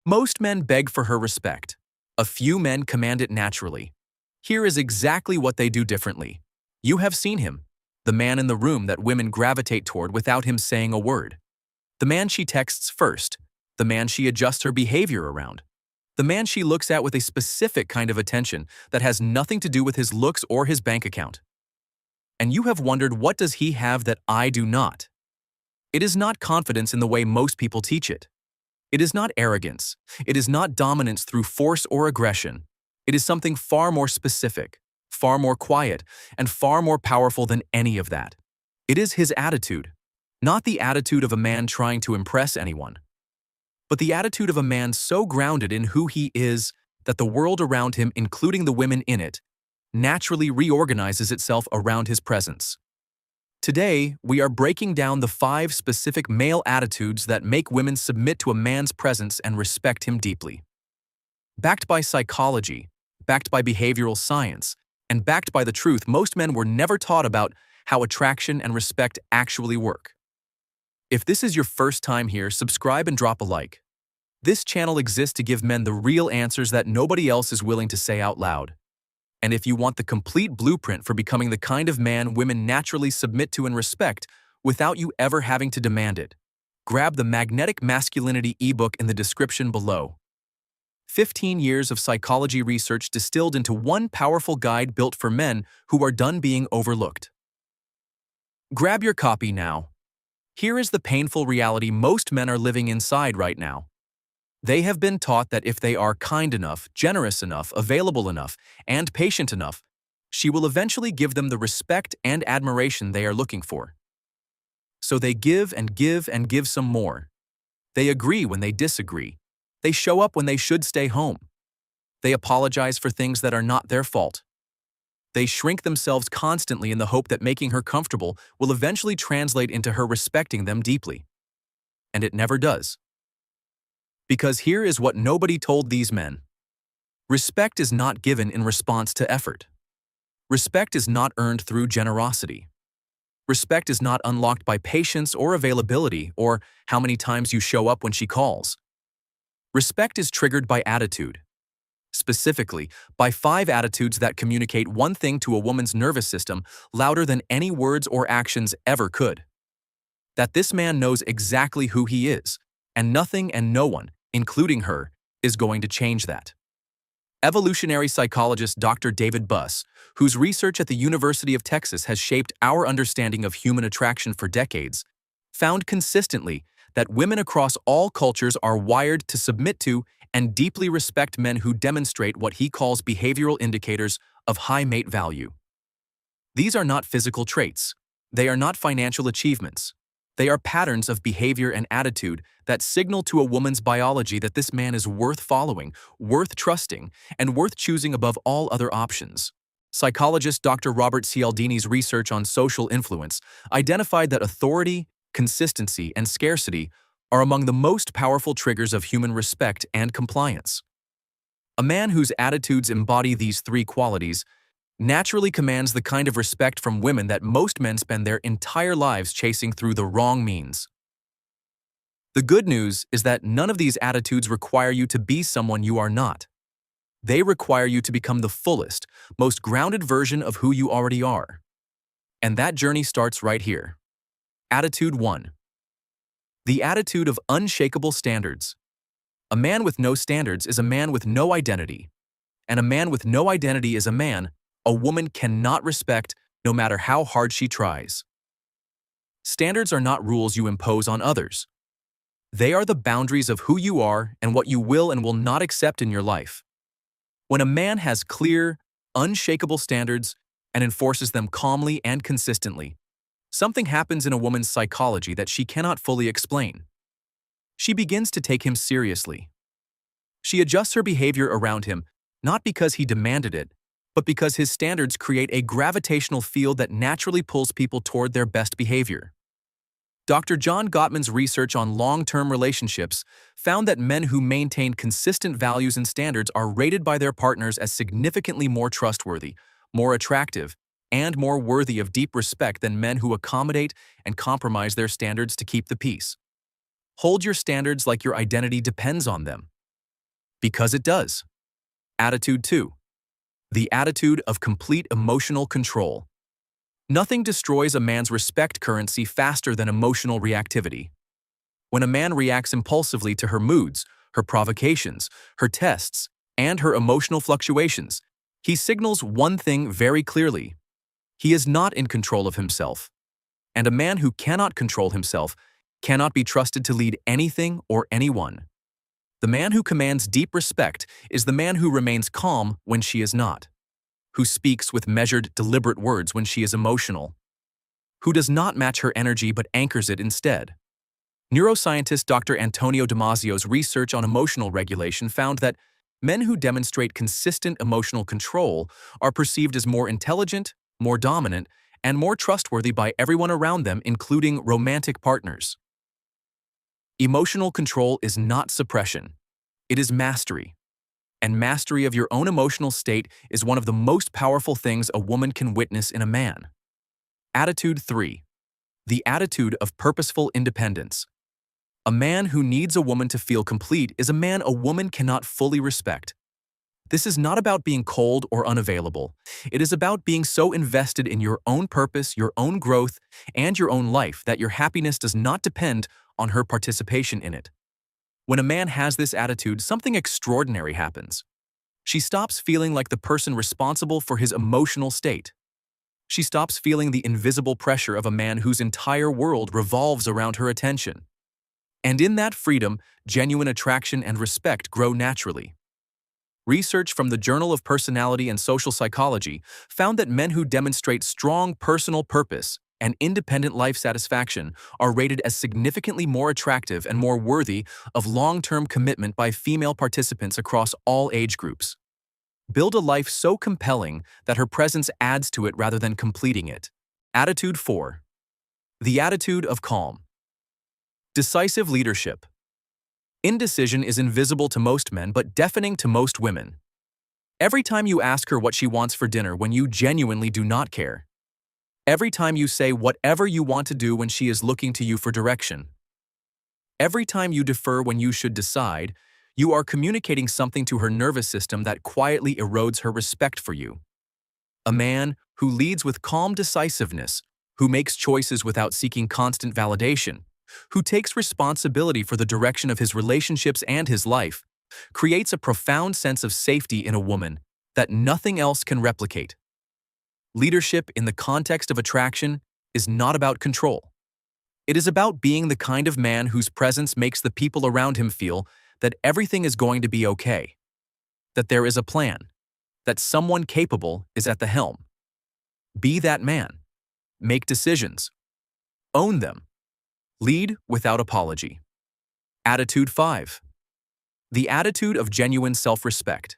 Most men beg for her respect. A few men command it naturally. Here is exactly what they do differently. You have seen him, the man in the room that women gravitate toward without him saying a word. The man she texts first, the man she adjusts her behavior around, the man she looks at with a specific kind of attention that has nothing to do with his looks or his bank account. And you have wondered, what does he have that I do not? It is not confidence in the way most people teach it. It is not arrogance. It is not dominance through force or aggression. It is something far more specific, far more quiet, and far more powerful than any of that. It is his attitude, not the attitude of a man trying to impress anyone, but the attitude of a man so grounded in who he is that the world around him, including the women in it, naturally reorganizes itself around his presence. Today, we are breaking down the 5 specific male attitudes that make women submit to a man's presence and respect him deeply. Backed by psychology, backed by behavioral science, and backed by the truth most men were never taught about how attraction and respect actually work. If this is your first time here, subscribe and drop a like. This channel exists to give men the real answers that nobody else is willing to say out loud. And if you want the complete blueprint for becoming the kind of man women naturally submit to and respect without you ever having to demand it, grab the Magnetic Masculinity ebook in the description below. 15 years of psychology research distilled into one powerful guide built for men who are done being overlooked. Grab your copy now. Here is the painful reality most men are living inside right now. They have been taught that if they are kind enough, generous enough, available enough, and patient enough, she will eventually give them the respect and admiration they are looking for. So they give and give and give some more. They agree when they disagree. They show up when they should stay home. They apologize for things that are not their fault. They shrink themselves constantly in the hope that making her comfortable will eventually translate into her respecting them deeply. And it never does. Because here is what nobody told these men. Respect is not given in response to effort. Respect is not earned through generosity. Respect is not unlocked by patience or availability or how many times you show up when she calls. Respect is triggered by attitude. Specifically, by 5 attitudes that communicate one thing to a woman's nervous system louder than any words or actions ever could. That this man knows exactly who he is, and nothing and no one, including her, is going to change that. Evolutionary psychologist Dr. David Buss, whose research at the University of Texas has shaped our understanding of human attraction for decades, found consistently that women across all cultures are wired to submit to and deeply respect men who demonstrate what he calls behavioral indicators of high mate value. These are not physical traits. They are not financial achievements. They are patterns of behavior and attitude that signal to a woman's biology that this man is worth following, worth trusting, and worth choosing above all other options. Psychologist Dr. Robert Cialdini's research on social influence identified that authority, consistency, and scarcity are among the most powerful triggers of human respect and compliance. A man whose attitudes embody these 3 qualities naturally commands the kind of respect from women that most men spend their entire lives chasing through the wrong means. The good news is that none of these attitudes require you to be someone you are not. They require you to become the fullest, most grounded version of who you already are. And that journey starts right here. Attitude 1. The attitude of unshakable standards. A man with no standards is a man with no identity. And a man with no identity is a man a woman cannot respect no matter how hard she tries. Standards are not rules you impose on others. They are the boundaries of who you are and what you will and will not accept in your life. When a man has clear, unshakable standards and enforces them calmly and consistently, something happens in a woman's psychology that she cannot fully explain. She begins to take him seriously. She adjusts her behavior around him, not because he demanded it, but because his standards create a gravitational field that naturally pulls people toward their best behavior. Dr. John Gottman's research on long-term relationships found that men who maintain consistent values and standards are rated by their partners as significantly more trustworthy, more attractive, and more worthy of deep respect than men who accommodate and compromise their standards to keep the peace. Hold your standards like your identity depends on them. Because it does. Attitude 2. The attitude of complete emotional control. Nothing destroys a man's respect currency faster than emotional reactivity. When a man reacts impulsively to her moods, her provocations, her tests, and her emotional fluctuations, he signals one thing very clearly. He is not in control of himself. And a man who cannot control himself cannot be trusted to lead anything or anyone. The man who commands deep respect is the man who remains calm when she is not, who speaks with measured, deliberate words when she is emotional, who does not match her energy but anchors it instead. Neuroscientist Dr. Antonio Damasio's research on emotional regulation found that men who demonstrate consistent emotional control are perceived as more intelligent, more dominant, and more trustworthy by everyone around them, including romantic partners. Emotional control is not suppression. It is mastery. And mastery of your own emotional state is one of the most powerful things a woman can witness in a man. Attitude 3. The attitude of purposeful independence. A man who needs a woman to feel complete is a man a woman cannot fully respect. This is not about being cold or unavailable. It is about being so invested in your own purpose, your own growth, and your own life that your happiness does not depend on her participation in it. When a man has this attitude, something extraordinary happens. She stops feeling like the person responsible for his emotional state. She stops feeling the invisible pressure of a man whose entire world revolves around her attention. And in that freedom, genuine attraction and respect grow naturally. Research from the Journal of Personality and Social Psychology found that men who demonstrate strong personal purpose and independent life satisfaction are rated as significantly more attractive and more worthy of long-term commitment by female participants across all age groups. Build a life so compelling that her presence adds to it rather than completing it. Attitude 4. The attitude of calm. Decisive leadership. Indecision is invisible to most men but deafening to most women. Every time you ask her what she wants for dinner when you genuinely do not care. Every time you say whatever you want to do when she is looking to you for direction. Every time you defer when you should decide, you are communicating something to her nervous system that quietly erodes her respect for you. A man who leads with calm decisiveness, who makes choices without seeking constant validation, who takes responsibility for the direction of his relationships and his life, creates a profound sense of safety in a woman that nothing else can replicate. Leadership in the context of attraction is not about control. It is about being the kind of man whose presence makes the people around him feel that everything is going to be okay, that there is a plan, that someone capable is at the helm. Be that man. Make decisions. Own them. Lead without apology. Attitude 5. The attitude of genuine self-respect.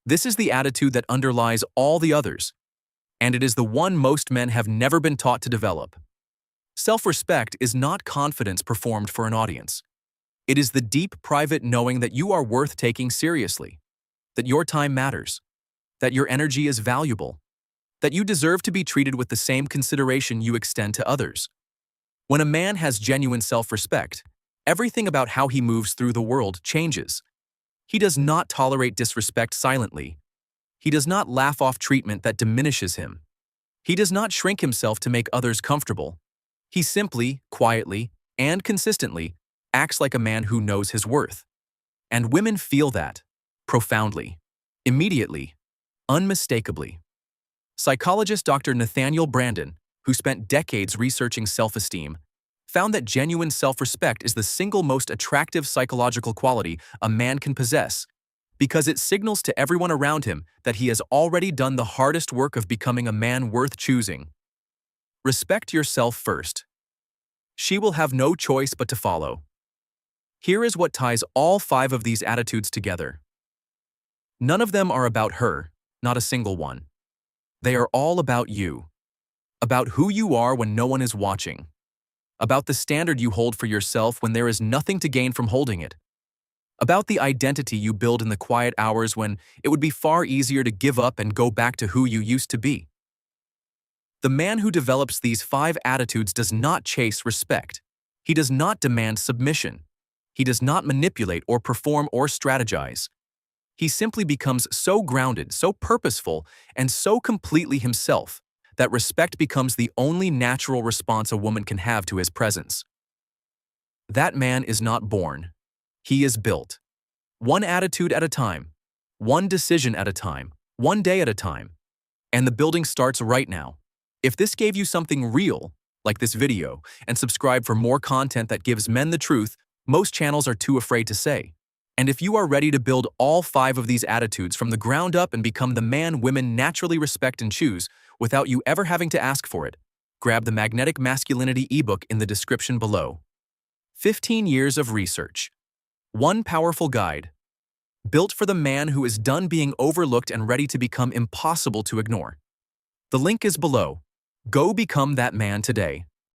This is the attitude that underlies all the others, and it is the one most men have never been taught to develop. Self-respect is not confidence performed for an audience. It is the deep, private knowing that you are worth taking seriously, that your time matters, that your energy is valuable, that you deserve to be treated with the same consideration you extend to others. When a man has genuine self-respect, everything about how he moves through the world changes. He does not tolerate disrespect silently. He does not laugh off treatment that diminishes him. He does not shrink himself to make others comfortable. He simply, quietly, and consistently acts like a man who knows his worth. And women feel that, profoundly, immediately, unmistakably. Psychologist Dr. Nathaniel Branden, who spent decades researching self-esteem, found that genuine self-respect is the single most attractive psychological quality a man can possess, because it signals to everyone around him that he has already done the hardest work of becoming a man worth choosing. Respect yourself first. She will have no choice but to follow. Here is what ties all 5 of these attitudes together. None of them are about her, not a single one. They are all about you. About who you are when no one is watching. About the standard you hold for yourself when there is nothing to gain from holding it. About the identity you build in the quiet hours when it would be far easier to give up and go back to who you used to be. The man who develops these 5 attitudes does not chase respect. He does not demand submission. He does not manipulate or perform or strategize. He simply becomes so grounded, so purposeful, and so completely himself that respect becomes the only natural response a woman can have to his presence. That man is not born. He is built. One attitude at a time, one decision at a time, one day at a time. And the building starts right now. If this gave you something real, like this video, and subscribe for more content that gives men the truth most channels are too afraid to say. And if you are ready to build all 5 of these attitudes from the ground up and become the man women naturally respect and choose without you ever having to ask for it, grab the Magnetic Masculinity ebook in the description below. 15 years of research. One powerful guide. Built for the man who is done being overlooked and ready to become impossible to ignore. The link is below. Go become that man today.